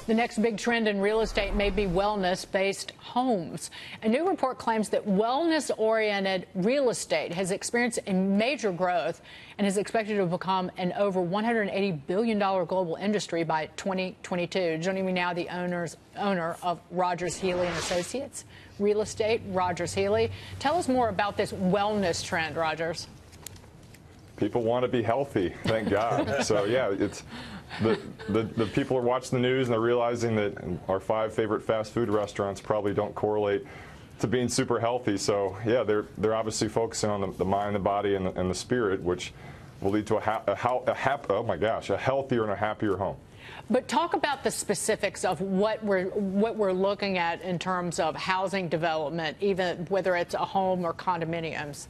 The next big trend in real estate may be wellness-based homes. A new report claims that wellness-oriented real estate has experienced a major growth and is expected to become an over $180 billion global industry by 2022. Joining me now, the owner of Rogers, Healy and Associates Real Estate, Rogers Healy. Tell us more about this wellness trend, Rogers. People want to be healthy, thank God. So yeah, it's the people are watching the news and they're realizing that our 5 favorite fast food restaurants probably don't correlate to being super healthy. So yeah, they're obviously focusing on the mind, the body, and the spirit, which will lead to a healthier and a happier home. But talk about the specifics of what we're looking at in terms of housing development, even whether it's a home or condominiums.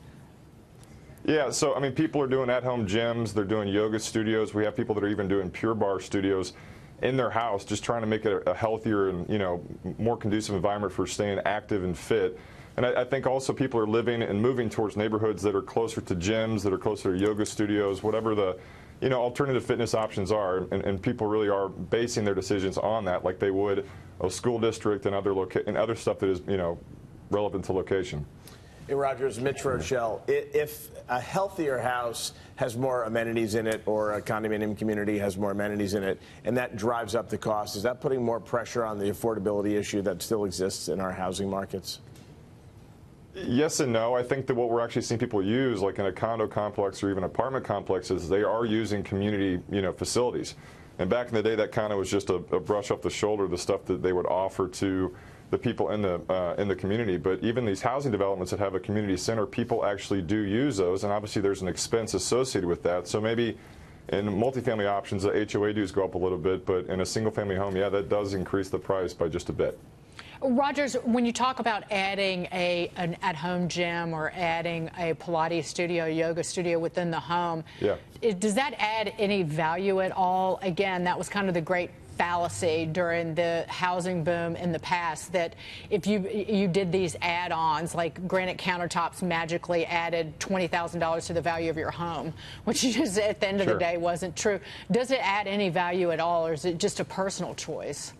Yeah, so I mean, people are doing at-home gyms, they're doing yoga studios. We have people that are even doing Pure Barre studios in their house, just trying to make it a healthier and, you know, more conducive environment for staying active and fit. And I think also people are living and moving towards neighborhoods that are closer to gyms, that are closer to yoga studios, whatever the, you know, alternative fitness options are. And people really are basing their decisions on that, like they would a school district and other stuff that is, you know, relevant to location. Hey, Rogers, Mitch Rochelle, if a healthier house has more amenities in it, or a condominium community has more amenities in it, and that drives up the cost, is that putting more pressure on the affordability issue that still exists in our housing markets? Yes and no. I think that what we're actually seeing people use, like in a condo complex or even apartment complexes, they are using community, you know, facilities. And back in the day, that kind of was just a brush off the shoulder, the stuff that they would offer to the people in the community. But even these housing developments that have a community center, people actually do use those, and obviously there's an expense associated with that. So maybe in multifamily options, the HOA dues go up a little bit, but in a single-family home, yeah, that does increase the price by just a bit. Rogers, when you talk about adding an at-home gym or adding a Pilates studio, yoga studio within the home, yeah, does that add any value at all? Again, that was kind of the great fallacy during the housing boom in the past, that if you did these add-ons, like granite countertops magically added $20,000 to the value of your home, which just at the end of the day wasn't true. Does it add any value at all, or is it just a personal choice?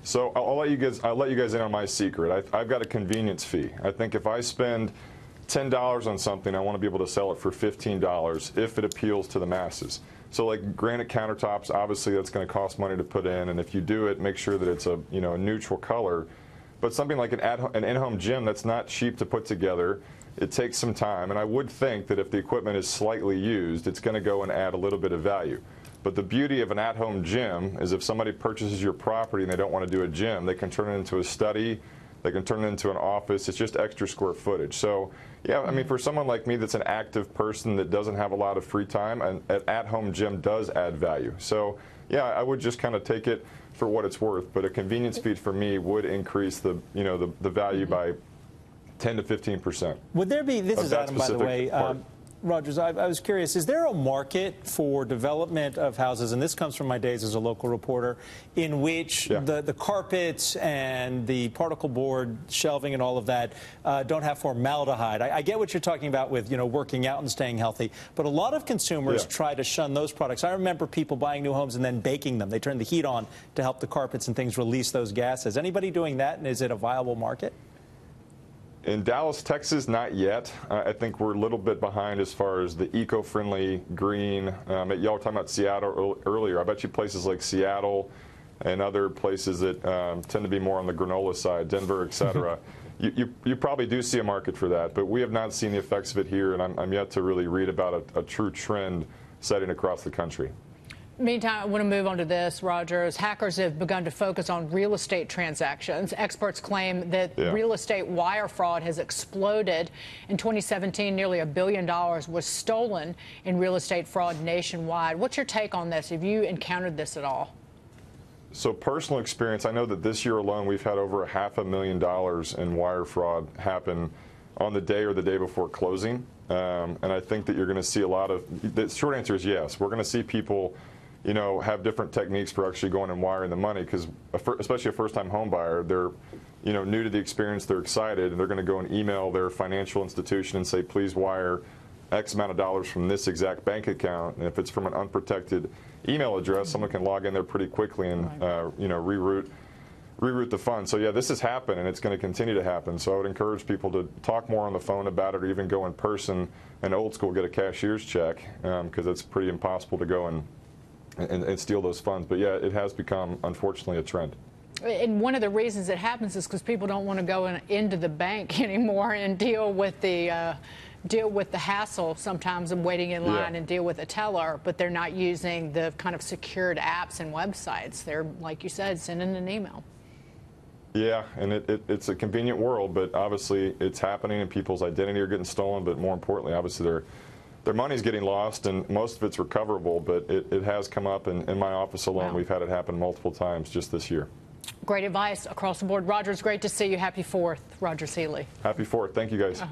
So I'll let you guys in on my secret. I've got a convenience fee. I think if I spend $10 on something, I want to be able to sell it for $15 if it appeals to the masses. So like granite countertops, obviously that's going to cost money to put in, and if you do it, make sure that it's a, you know, a neutral color. But something like an in-home gym, that's not cheap to put together. It takes some time, and I would think that if the equipment is slightly used, it's going to go and add a little bit of value. But the beauty of an at-home gym is if somebody purchases your property and they don't want to do a gym, they can turn it into a study, they can turn it into an office. It's just extra square footage. So yeah, I mean, for someone like me that's an active person that doesn't have a lot of free time, an at-home gym does add value. So yeah, I would just kind of take it for what it's worth. But a convenience fee for me would increase the, you know, the value by 10 to 15%. Would there be, this is Adam, by the way, Rogers, I was curious, is there a market for development of houses, and this comes from my days as a local reporter, in which the carpets and the particle board shelving and all of that don't have formaldehyde? I get what you're talking about with, you know, working out and staying healthy, but a lot of consumers try to shun those products. I remember people buying new homes and then baking them. They turn the heat on to help the carpets and things release those gases. Anybody doing that, and is it a viable market? In Dallas, Texas, not yet. I think we're a little bit behind as far as the eco-friendly green. Y'all were talking about Seattle earlier. I bet you places like Seattle and other places that tend to be more on the granola side, Denver, et cetera, you probably do see a market for that. But we have not seen the effects of it here, and I'm yet to really read about a true trend setting across the country. Meantime, I want to move on to this, Rogers. Hackers have begun to focus on real estate transactions. Experts claim that real estate wire fraud has exploded. In 2017, nearly $1 billion was stolen in real estate fraud nationwide. What's your take on this? Have you encountered this at all? So personal experience, I know that this year alone we've had over $500,000 in wire fraud happen on the day or the day before closing. And I think that you're going to see a lot of, the short answer is yes. We're going to see people, you know, have different techniques for actually going and wiring the money, because especially a first-time home buyer, they're, you know, new to the experience, they're excited, and they're going to go and email their financial institution and say, please wire X amount of dollars from this exact bank account. And if it's from an unprotected email address, someone can log in there pretty quickly and you know, reroute the funds. So yeah, this has happened, and it's going to continue to happen. So I would encourage people to talk more on the phone about it, or even go in person and old school get a cashier's check, because it's pretty impossible to go and steal those funds. But yeah, it has become, unfortunately, a trend. And one of the reasons it happens is because people don't want to go into the bank anymore and deal with the hassle sometimes of waiting in line and deal with a teller, but they're not using the kind of secured apps and websites. They're, like you said, sending an email. Yeah, and it's a convenient world, but obviously it's happening, and people's identity are getting stolen. But more importantly, obviously their money's getting lost, and most of it's recoverable. But it has come up, and in my office alone, we've had it happen multiple times just this year. Great advice across the board. Roger, it's great to see you. Happy 4th. Roger Healy. Happy 4th. Thank you, guys.